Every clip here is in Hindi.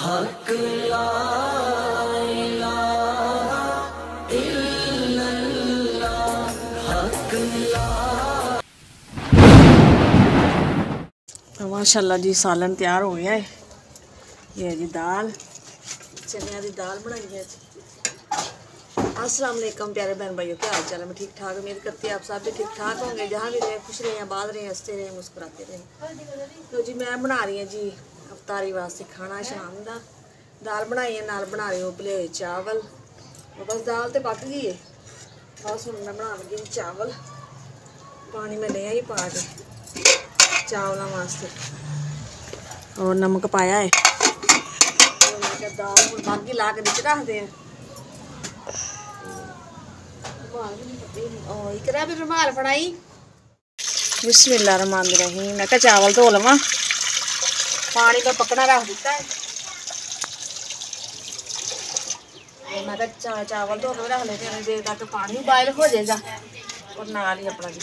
हक ला इलाहा इल्लल्लाह हक ला। माशाल्लाह जी सालन तैयार हो गया है। ये जी दाल, चनिया की दाल बनाई है। अस्सलाम वालेकुम प्यारे बहन भाइयों, क्या हाल चाल है? मैं ठीक ठाक उम्मीद करती है आप सब भी ठीक ठाक होंगे। जहाँ भी रहे खुश रहे, बात रहे, हंसते रहे, मुस्कुराते रहे। तो जी मैं बना रही हूँ जी अफ्तारी वास्ते खाना शाम का। दाल बनाई है, नाल बना रही हूँ उबले हुए चावल। और बस दाल तो पक गई है, बस हूँ मैं बना लगी चावल। पानी में लिया ही पा के चावलों वास्ते और नमक पाया है। और मैं दाल हूँ बागी ला के नीचे रख दें। इकरा भी रुमाल फड़ाई। बिस्मिल्लाहिर्रहमानिर्रहीम। मैं क्या चावल धो लवा, पानी में पकना रख दिता है। मैं क्या चावल धो के रख लेते हैं, देर तक पानी बॉयल हो जाएगा। और नाल ही अपना जी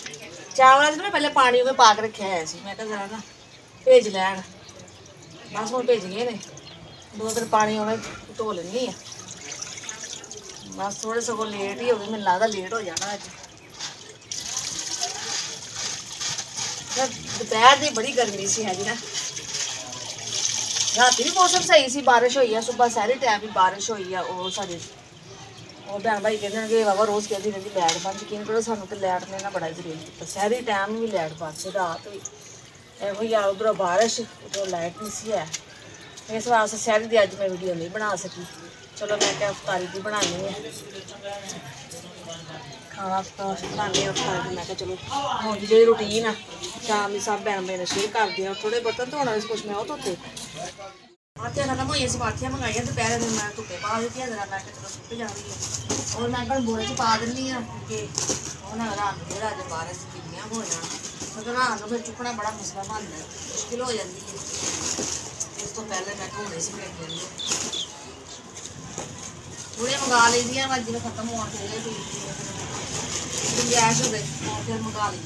चावल ना पहले पानी में पा के रखा है। मैं क्या जरा ना भेज लैन, बस हम भेज गए ने। 2 दिन पानी उन्हें धो लेनी है। बस थोड़े सगों लेट ही हो गई, मैंने लगता लेट हो जाना अज। दोपहर की बड़ी गर्मी सी है जी ना। रात भी मौसम सही सी, बारिश हुई है। सुबह सारे टाइम भी बारिश हुई है। और साढ़े और भैन भाई कहते कि बाबा रोज़ कहती रहती लैट बंद, यकीन करो सानू तो लैट ने ना बड़ा जरूरी। सारे टाइम भी लैट बंद से रात भी एहो यार, उधरों बारिश उधरों लाइट नहीं सी है। इस वास्ते शहरी की अज मैं वीडियो नहीं बना सकी। चलो मैं क्या अफ्तारी की बनानी है, खाना बनानी है अफ्तारी। मैं क्या चलो हूँ जी जी रूटीन आ शाम की सब भैन भाई ने शेयर कर दिया। थोड़े बर्तन धोने कुछ मैं वो धोते पाथियां खत्म हुई सी, पाथियां मंगाई दोपहर दिन मैं धुप्पे पा दी जरा। मैं चलो सुट जा रही है और मैं बोरे च पा दिनी हाँ क्योंकि ना रात को फिर अज बारिश किन्नियां हो जाना, मतलब रात को फिर चुकना बड़ा मसला बनता है, मुश्किल हो जाती है। इस तो पहले मैं धोने से भेज लेंगे। थोड़े मंगा ली दी मैं जिन्हें खत्म हो गैस हो गई और फिर मंगा ली दी।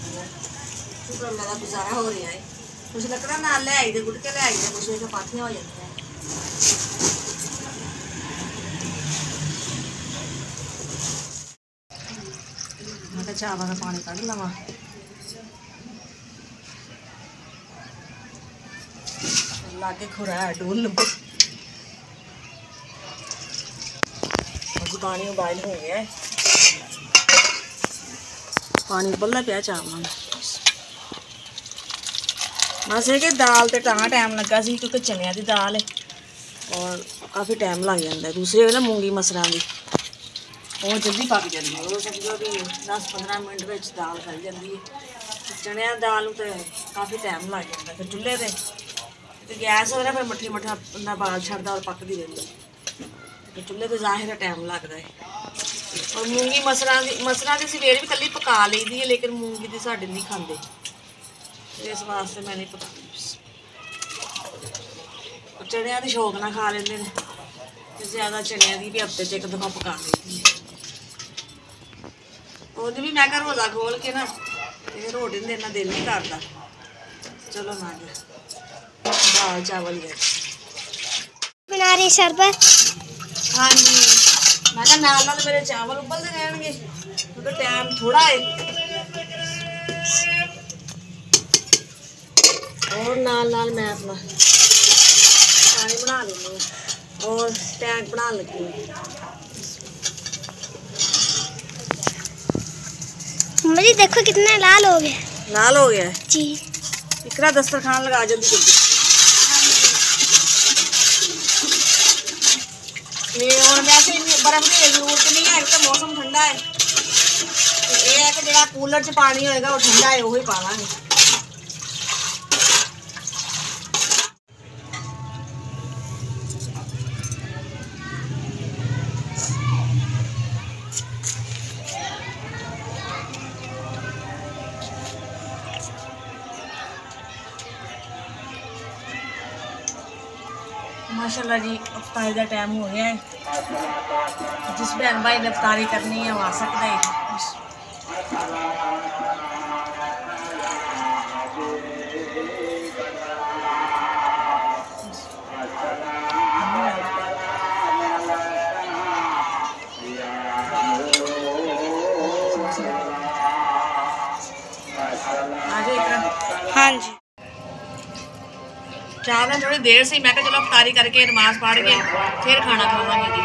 शुक्र मेरा गुजारा हो रहा है। कुछ लकड़ा नाल ले आई दे, गुड़ के ले आई दे, कुछ पाथियां हो जाती हैं। मैं चावल का पानी कढ़ लवा। लागे खुरा है डोल लंबे पानी उबाइल हो गया है। पानी उबलता पाया चावलों में। बस ये दाल तो कहाँ टाइम लगा सी क्योंकि चनिया की दाल है और काफ़ी टाइम लग जाता है। दूसरी ना मूंगी मसरां की वो जल्दी पक जाती है। वो समझो कि 10-15 मिनट में दाल गल जाती है। चनिया दाल तो काफ़ी टाइम लग जाता है। फिर चूल्हे पर गैस हो रहा फिर मट्ठी मट्ठा बंदा बाल छड़ता और पकती रहती है। चूल्हे पर जाहिर टाइम लगता है। और मूंगी मसरां की सवेरे भी कली पका ली दी है, लेकिन मूंगी की साढ़े नहीं खाते, इस वास्ते मैं नहीं पकाती। चनिया की शौक ना खा लेंगे, ज्यादा चनिया की भी हफ्ते 'च एक दफा पका ली है। उन्हें भी मैं रोजा खोल के ना रोटी देना दिल नहीं करता। चलो ना दाल चावल बना रही शरबत। हाँ जी, मैं नाल मेरे चावल उबलते रहेंगे क्योंकि टाइम थोड़ा है। और नाल मैं अपना पानी बना लेनी हूँ और टैंक बना लगी हूँ। मुझे देखो कितना लाल हो गया। लाल हो गया है जी। इकरा दस्तरखान लगा जल्दी जल्दी। और वैसे बर्फ की जरूरत नहीं है, तो मौसम ठंडा है। ये है कि जो कूलर च पानी होएगा वो ठंडा है, वही पा लांगे। माशाल्लाह जी अफ्तारी का टाइम हो गया है। जिस बहन भाई ने अफ्तारी करनी है वो आ सकता है। चाह ना थोड़ी देर से मैं चलो अफ्तारी करके नमाज पढ़ के फिर खाना खावांगे जी।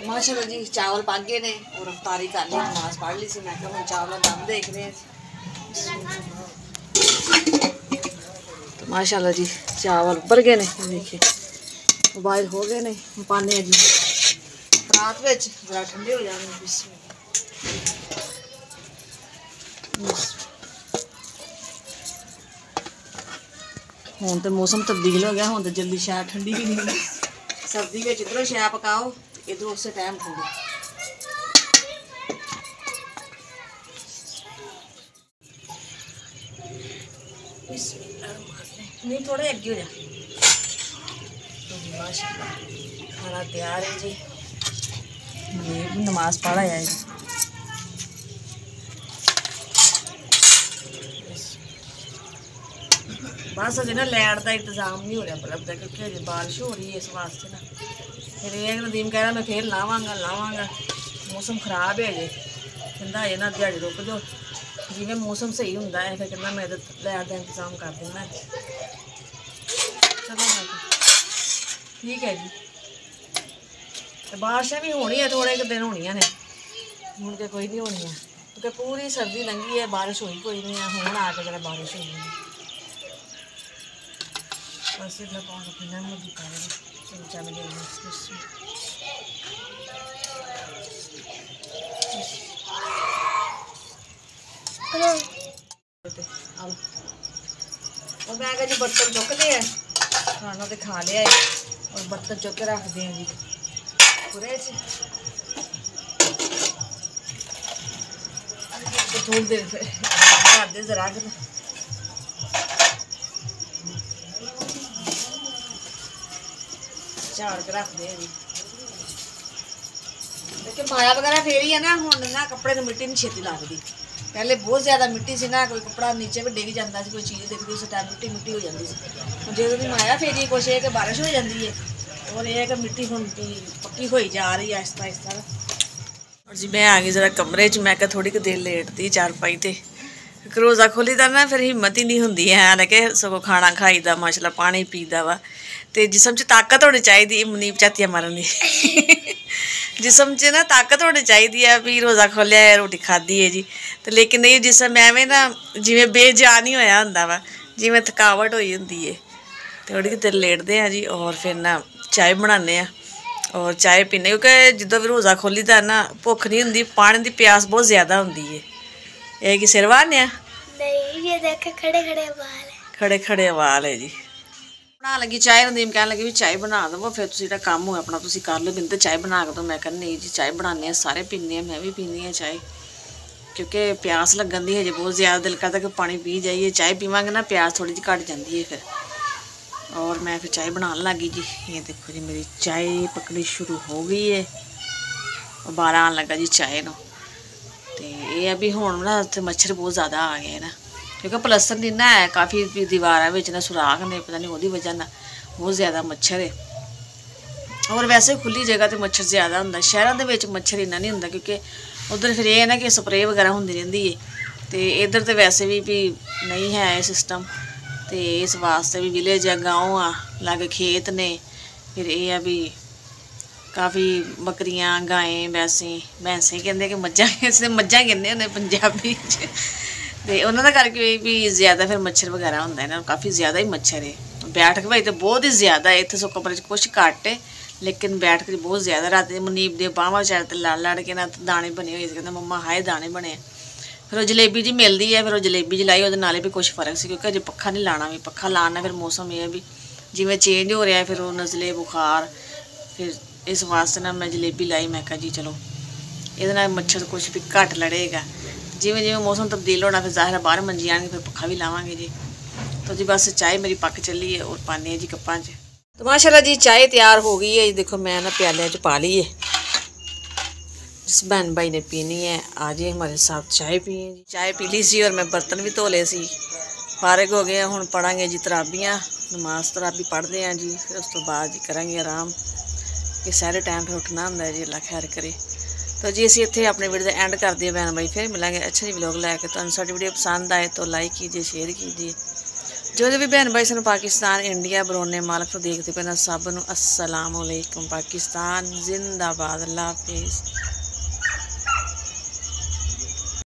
माशाल्लाह जी चावल पक गए ने और अफ्तारी कर ली, नमाज पढ़ ली सी। मैं हम चावल दम देख रहे हैं। तो माशाल्लाह जी चावल उबर गए ने, देखिए उबाइल हो गए ने। पाने जी रात में जरा ठंडे हो जाने। हुण तो मौसम तब्दील हो गया, हुण तो जल्दी शायद ठंडी भी नहीं होगी। सर्दी में इधरों शाय पकाओ इधरों उस टाइम ठंडी। नहीं थोड़े अगे हो जा। माशाल्लाह खाना तैयार है जी। ये भी नमाज पढ़ा है जी। बस अजे ना लैट का इंतजाम नहीं हो रहा बल्ब का, क्योंकि अजे बारिश हो रही है इस वास्ते ना। फिर ये नदीम कह रहा मैं फिर लावांगा मौसम खराब है अजे, कहता है ना दिहाड़ी रुक जाओ जिमें मौसम सही होंगे है। फिर कहना मैं लैट का इंतजाम कर देना। चलो ठीक है जी। तो बारिशें भी होनी है, थोड़े एक दिन होनिया ने, हूँ तो कोई नहीं होनी है क्योंकि पूरी सर्दी लंघी है, बारिश हुई कोई नहीं है। हूँ आके जरा बारिश हुई है बस इतना पाउंड पीना मुझे चमचा में देना। और मैं जी बर्तन चुकते हैं, खाना तो खा लिया है और बर्तन चुक के रखते हैं जी पूरे थोड़ी देर फिर जरा झाड़ के रखते हैं जी। देखिए माया वगैरह फिर ही है ना, हुण ना कपड़े में मिट्टी नहीं छेती लगती। पहले बहुत ज़्यादा मिट्टी सी ना, कोई कपड़ा नीचे भी डिग जाता सी, कोई चीज़ दिखती उस टाइम मिट्टी मिट्टी हो जाती सी। जो भी माया फेरी कुछ है कि बारिश हो जाती है और यह कि मिट्टी हुण पक्की हो जा रही है आहिस्ता आहिस्ता। और जी मैं आ गई जरा कमरे च। मैं थोड़ी देर लेटती चारपाई ते, रोज़ा खोली दा ना फिर हिम्मत ही नहीं होंदी है लगे सगों खाना खाई दा माशाल्लाह पानी पीदा वा। तो जिसम च ताकत होनी चाहिए। मुनीब झातियाँ मारन दी जिसम च ना ताकत होनी चाहिए है भी रोज़ा खोलिया है रोटी खाधी है जी। तो लेकिन ये जिसम एवें ना जिमें बेजान ही होया होंदा वा, जिमें थकावट होई होंदी है। थोड़ी देर लेटते हैं जी और फिर ना चाय बनाने और चाय पीने, क्योंकि जिद्दों भी रोज़ा खोली दा ना भुख नहीं होंदी, पानी की प्यास बहुत ज़्यादा होंदी है। ये कि सिर वारने नहीं, ये देख खड़े खड़े वाल है। खड़े खड़े वाल है जी। बना लगी चाय, नदीम कह लगी भी चाय बना दवो फिर तुम काम हो अपना तुम कर लो, बिंद चाय बना के दो। मैं कहनी नहीं जी चाय बनाने सारे पीने हैं, मैं भी पीनी है चाय क्योंकि प्यास लगन दी है जी बहुत ज़्यादा। दिल करता कि पानी पी जाइए, चाय पीवांगे ना प्यास थोड़ी जी घट जाती है फिर। और मैं फिर चाय बनाने लगी जी। ये देखो जी मेरी चाय पकड़ी शुरू हो गई है, उबाला आने लगा जी चाय नूं। तो ये अभी हुण ना मच्छर बहुत ज़्यादा आ गए ना, क्योंकि प्लस्तर नहीं ना है, काफ़ी दीवार में ना सुराख ने, पता नहीं वो वजह ना बहुत ज़्यादा मच्छर है। और वैसे खुली जगह तो मच्छर ज़्यादा होंगे, शहरों के मच्छर इन्ना नहीं होंगे क्योंकि उधर फिर ये है ना कि स्प्रे वगैरह होंदी रहिंदी है। तो इधर तो वैसे भी नहीं है ये सिस्टम। तो इस वास्ते भी विलेज है, गाँव आ लागे खेत ने, फिर ये भी काफ़ी बकरियां गायें भैंसें कहते कि मज्झां मज्झां कहते होंगे पंजाबी तो उन्होंने करके भी ज़्यादा फिर मच्छर वगैरह होंगे ना, काफ़ी ज़्यादा ही मच्छर है। बैठक भाई तो बहुत ही ज़्यादा है, इतने सो कमरे कुछ घट है लेकिन बैठक बहुत ज़्यादा। रात मुनीब दे बाहवां चार लड़ के ना दाने बने हुए, कहते मम्मा हाए दाने बने। फिर वो जलेबी जी मिलती है, फिर वो जलेबी जी लाई, वो नाले भी कुछ फर्क से क्योंकि अजे पक्खा नहीं लाना, भी पक्खा लाना फिर मौसम ये भी जिमें चेंज हो रहा है, फिर वो नज़ले बुखार, फिर इस वास्ते ना मैं जलेबी लाई। मैं कहा जी चलो ये मच्छर कुछ भी घट लड़ेगा, जिमें जिमें मौसम तब्दील होना फिर ज़ाहिर बाहर मंजी आएंगे, फिर पक्खा भी लावांगे जी। तो जी बस चाय मेरी पक चली है और पाने जी कप्पां च। तो माशाल्लाह जी चाय तैयार हो गई है। देखो मैं ना प्याले च पा ली है, जिस बहन भाई ने पीनी है आ जाइए हमारे साथ चाय पिए जी। चाय पी ली सी और मैं बर्तन भी धो ले सी, फारिग हो गए। हुण पढ़ांगे जी तराबियाँ, नमाज तराबी पढ़ते हैं जी, फिर उस तो बाद जी करांगे आराम कि सारे टाइम फिर उठना होंदा है जी, अल्लाह खैर करे। तो जी असीं इत्थे अपने वीडियो एंड करते हैं बहन भाई, फिर मिलेंगे अच्छे जी व्लॉग लैके। तुहानूं साडी वीडियो पसंद आए तो लाइक कीजिए, शेयर कीजिए जो भी बहन भाई सानू पाकिस्तान इंडिया बरोने मालक तो देखते पे ना सब नू अस्सलाम वालेकुम। पाकिस्तान जिंदाबाद। अल्लाह हाफिज़।